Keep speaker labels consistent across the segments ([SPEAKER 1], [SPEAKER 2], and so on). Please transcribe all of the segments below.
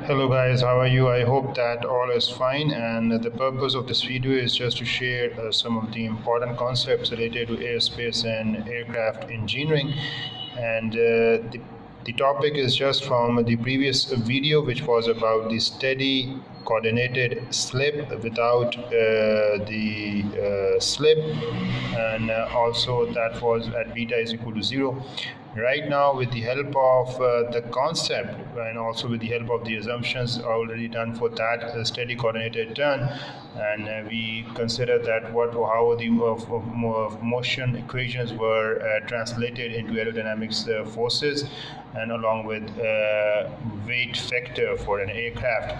[SPEAKER 1] Hello guys, how are you? I hope that all is fine, and the purpose of this video is just to share some of the important concepts related to airspace and aircraft engineering. And the topic is just from the previous video, which was about the steady coordinated slip without the slip, and also that was at beta is equal to 0. Right now, with the help of the concept and also with the help of the assumptions already done for that steady coordinated turn, and we consider that how the motion equations were translated into aerodynamics forces, and along with weight factor for an aircraft.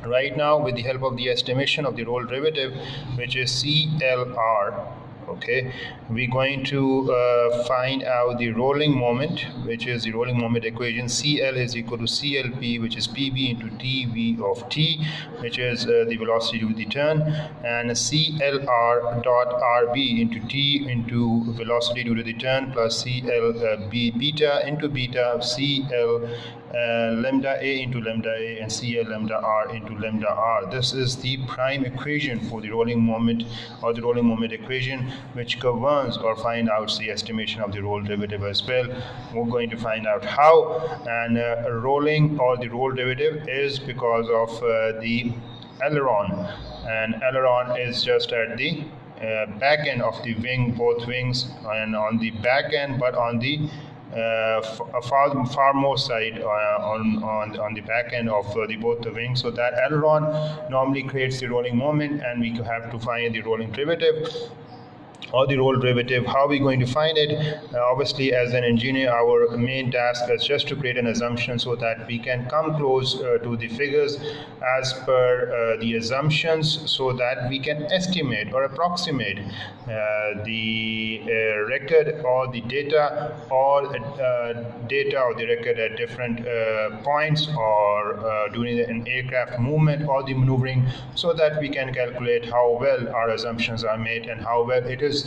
[SPEAKER 1] Right now, with the help of the estimation of the roll derivative, which is CLR, okay, we're going to find out the rolling moment, which is the rolling moment equation. CL is equal to CLP, which is PV into TV of T, which is the velocity due to the turn, and CLR dot RB into T into velocity due to the turn plus CLB beta into beta CL lambda A into lambda A and CL lambda R into lambda R. This is the prime equation for the rolling moment, or the rolling moment equation, which governs or find out the estimation of the roll derivative as well. We're going to find out how, and rolling or the roll derivative is because of the aileron, and aileron is just at the back end of the wing, both wings, and on the back end, but on the far more side on the back end of both the wings. So that aileron normally creates the rolling moment, and we have to find the rolling derivative or the roll derivative. How are we going to find it? Obviously, as an engineer, our main task is just to create an assumption so that we can come close to the figures as per the assumptions, so that we can estimate or approximate the record or the data or the record at different points, or during an aircraft movement or the maneuvering, so that we can calculate how well our assumptions are made and how well it is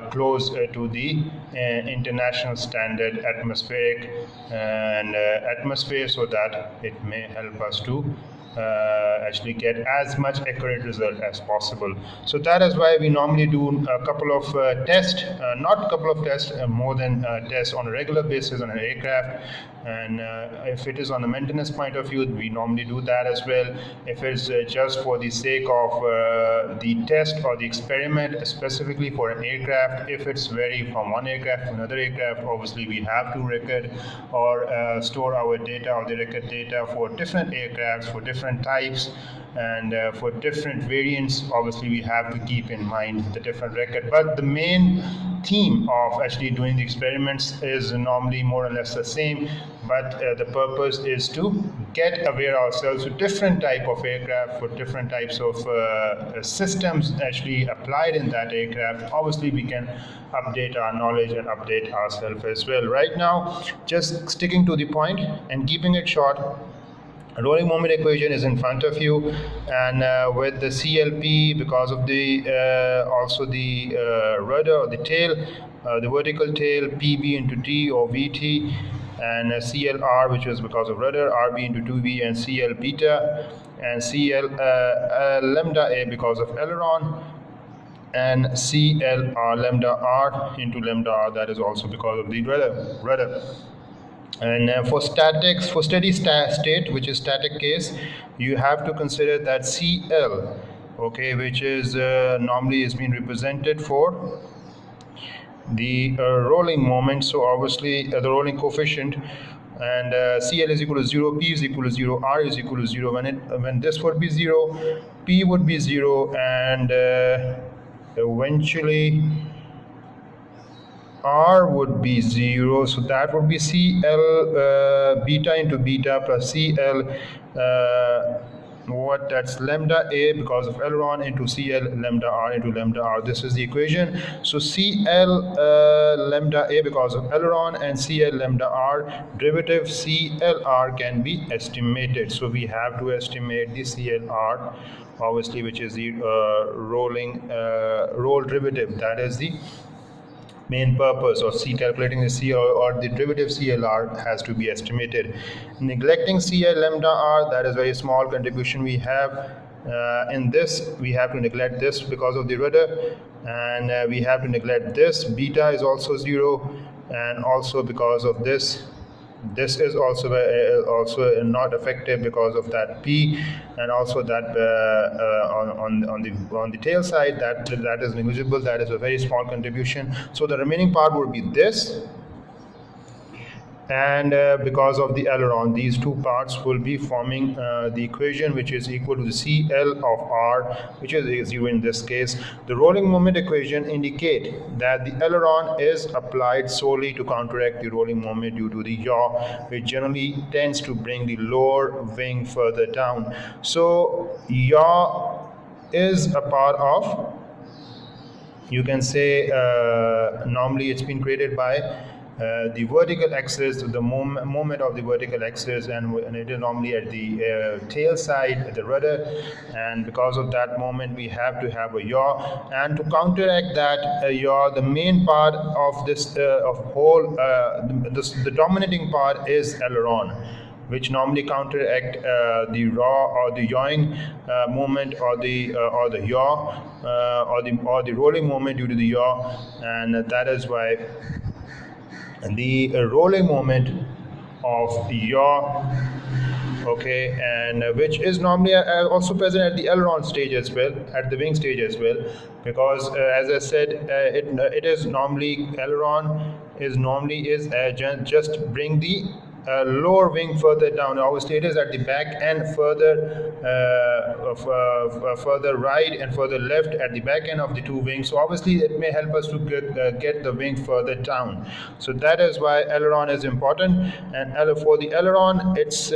[SPEAKER 1] close to the international standard atmospheric and atmosphere, so that it may help us to actually get as much accurate result as possible. So that is why we normally do a couple of tests, not a couple of tests, more than tests on a regular basis on an aircraft. And if it is on the maintenance point of view, we normally do that as well. If it's just for the sake of the test or the experiment specifically for an aircraft, if it's vary from one aircraft to another aircraft, obviously we have to record or store our data or the record data for different aircrafts, for different types, and for different variants. Obviously we have to keep in mind the different record, but the main theme of actually doing the experiments is normally more or less the same, but the purpose is to get aware ourselves to different type of aircraft, for different types of systems actually applied in that aircraft. Obviously we can update our knowledge and update ourselves as well. Right now, just sticking to the point and keeping it short, a rolling moment equation is in front of you, and with the CLP, because of the also the rudder or the tail, the vertical tail, PB into T or VT, and CLR, which is because of rudder, RB into 2V, and CL beta, and CL lambda A because of aileron, and CLR lambda R into lambda R, that is also because of the rudder. And for steady state, which is static case, you have to consider that CL, okay, which is normally is being represented for the rolling moment. So obviously the rolling coefficient, and CL is equal to 0, P is equal to 0, R is equal to 0. When this would be 0, P would be 0, and eventually R would be 0, so that would be CL beta into beta plus CL that's lambda A because of aileron into CL lambda R into lambda R. This is the equation. So CL lambda A because of aileron and CL lambda R derivative CLR can be estimated. So we have to estimate the CLR, obviously, which is the roll derivative. That is the main purpose of calculating the CL or the derivative CLR has to be estimated. Neglecting CL lambda R, that is very small contribution we have. In this, we have to neglect this because of the rudder, and we have to neglect this. Beta is also 0, and also because of this is also not effective because of that P, and also that on the tail side that is negligible. That is a very small contribution. So the remaining part would be this, and because of the aileron, these two parts will be forming the equation which is equal to the CL of R, which is 0 in this case. The rolling moment equation indicate that the aileron is applied solely to counteract the rolling moment due to the yaw, which generally tends to bring the lower wing further down. So yaw is a part of, you can say, normally it's been created by the vertical axis, the moment of the vertical axis, and it is normally at the tail side, at the rudder, and because of that moment we have to have a yaw, and to counteract that yaw, the main part of this the dominating part is aileron, which normally counteract the raw or the yawing movement or the yaw or the rolling moment due to the yaw, and that is why the rolling moment of yaw, okay, and which is normally also present at the aileron stage as well, at the wing stage as well, because as I said, it is normally aileron is just bring the lower wing further down. Obviously it is at the back end further further right and further left at the back end of the two wings, so obviously it may help us to get the wing further down. So that is why aileron is important, and for the aileron it's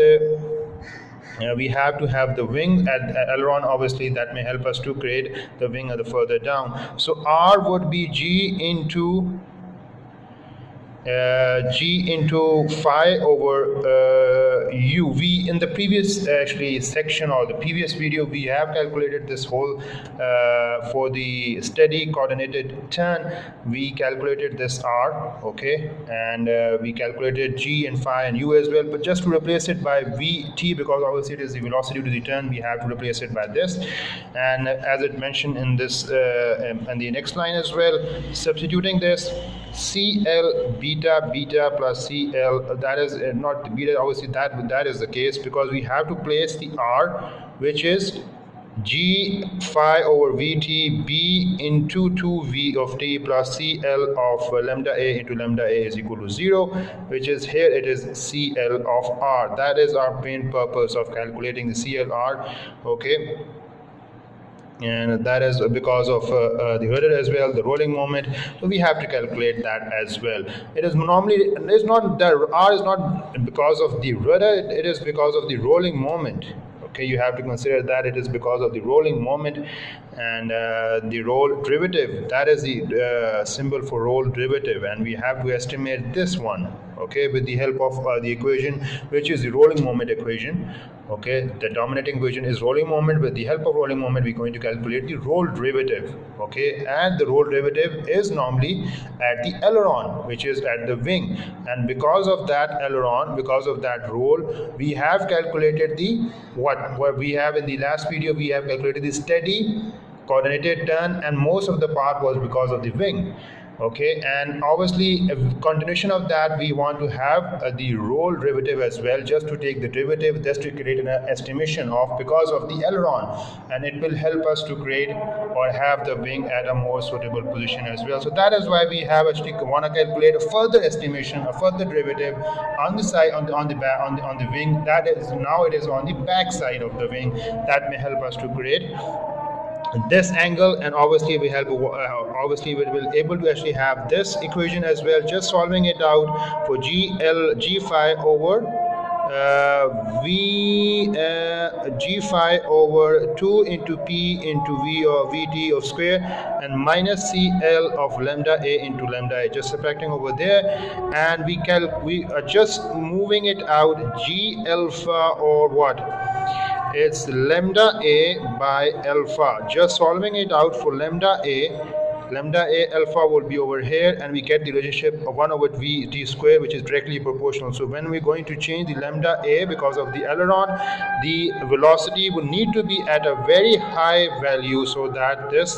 [SPEAKER 1] we have to have the wing at aileron, obviously that may help us to create the wing at the further down. So R would be G into phi over u. We in the previous actually section or the previous video we have calculated this whole for the steady coordinated turn we calculated this R, okay, and we calculated G and phi and u as well, but just to replace it by Vt, because obviously it is the velocity to the turn, we have to replace it by this, and as it mentioned in this and the next line as well, substituting this CL beta plus CL, that is not beta, obviously that is the case, because we have to place the R, which is G phi over Vt b into 2V of t plus CL of lambda A into lambda A is equal to 0, which is here it is CL of R. That is our main purpose of calculating the CLR, okay. And that is because of the rudder as well, the rolling moment, so we have to calculate that as well. It is normally, it's not, the R is not because of the rudder, it is because of the rolling moment. Okay, you have to consider that it is because of the rolling moment, and the roll derivative, that is the symbol for roll derivative, and we have to estimate this one, okay, with the help of the equation which is the rolling moment equation. Okay, the dominating equation is rolling moment. With the help of rolling moment we're going to calculate the roll derivative, okay, and the roll derivative is normally at the aileron, which is at the wing, and because of that aileron, because of that roll, we have calculated the what we have in the last video, we have calculated the steady coordinated turn, and most of the part was because of the wing. Okay, and obviously a continuation of that, we want to have the roll derivative as well, just to take the derivative, just to create an estimation of because of the aileron, and it will help us to create or have the wing at a more suitable position as well. So that is why we have actually want to calculate a further estimation, a further derivative on the side, on the wing, that is now it is on the back side of the wing, that may help us to create this angle, and obviously we help obviously we will able to actually have this equation as well, just solving it out for G phi over G phi over 2 into P into V or Vt of square, and minus CL of lambda A into lambda A, just subtracting over there, and we are just moving it out G alpha or what, it's lambda A by alpha, just solving it out for lambda A, lambda a alpha will be over here, and we get the relationship of 1 over v t square, which is directly proportional. So when we're going to change the lambda a because of the aileron, the velocity will need to be at a very high value so that this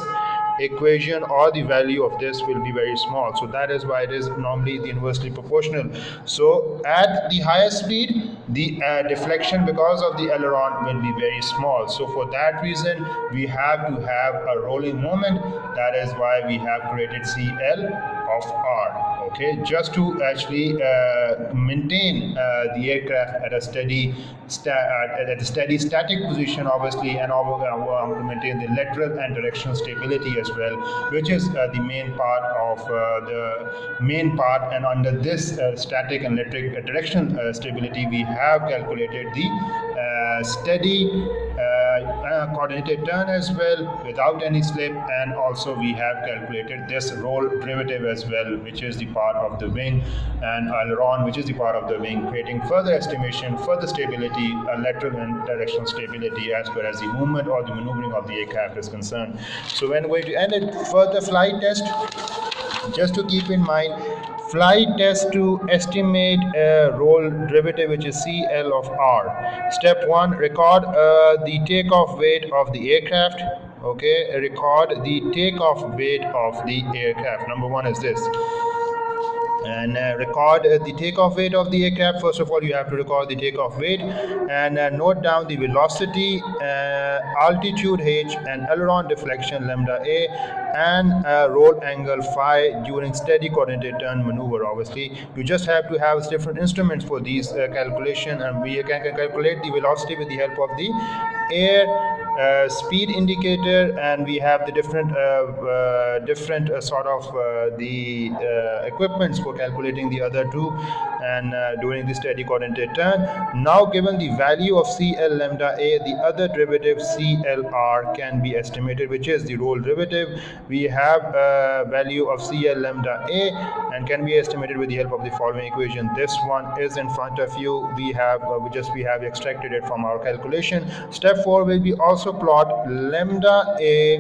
[SPEAKER 1] equation or the value of this will be very small. So that is why it is normally the inversely proportional. So at the higher speed, the deflection because of the aileron will be very small. So for that reason, we have to have a rolling moment. That is why we have created CL of R. Okay, just to actually maintain the aircraft at a steady static position, obviously, and to maintain the lateral and directional stability as well, which is the main part of and under this static and electric direction stability, we have calculated the steady coordinated turn as well without any slip, and also we have calculated this roll derivative as well, which is the part of the wing, and aileron, which is the part of the wing, creating further estimation, further stability, lateral and directional stability as far as the movement or the maneuvering of the aircraft is concerned. So when we're going to end it, further flight test, just to keep in mind, flight test to estimate a roll derivative, which is CL of R. Step 1, record the takeoff weight of the aircraft. Okay, record the takeoff weight of the aircraft. Number 1 is this. And record the takeoff weight of the aircraft. First of all, you have to record the takeoff weight and note down the velocity, altitude h, and aileron deflection lambda a, and roll angle phi during steady coordinated turn maneuver. Obviously, you just have to have different instruments for these calculation, and we can calculate the velocity with the help of the air speed indicator, and we have the different the equipments for calculating the other two, and during the steady coordinated turn. Now, given the value of CL lambda a, the other derivative CLR can be estimated, which is the roll derivative. We have a value of CL lambda a and can be estimated with the help of the following equation. This one is in front of you. We have extracted it from our calculation. Step 4 will be also plot lambda a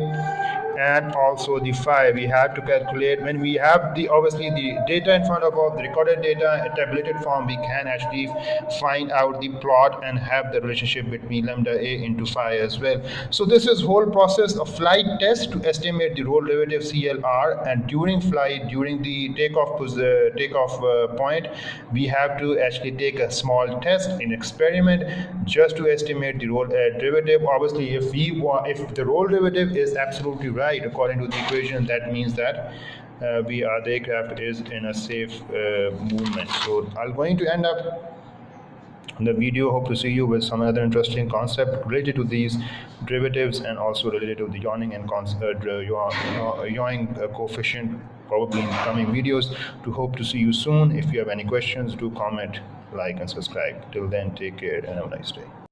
[SPEAKER 1] and also the phi. We have to calculate when we have the obviously the data in front of us, the recorded data in tabulated form, we can actually find out the plot and have the relationship between lambda a into phi as well. So this is whole process of flight test to estimate the roll derivative CLR, and during flight, during the takeoff point, we have to actually take a small test in experiment just to estimate the roll derivative. Obviously, if the roll derivative is absolutely right according to the equation, that means that the aircraft is in a safe movement. So I'm going to end up the video. Hope to see you with some other interesting concept related to these derivatives and also related to the yawing and yawing coefficient, probably in coming videos. To hope to see you soon. If you have any questions, do comment, like, and subscribe. Till then, take care and have a nice day.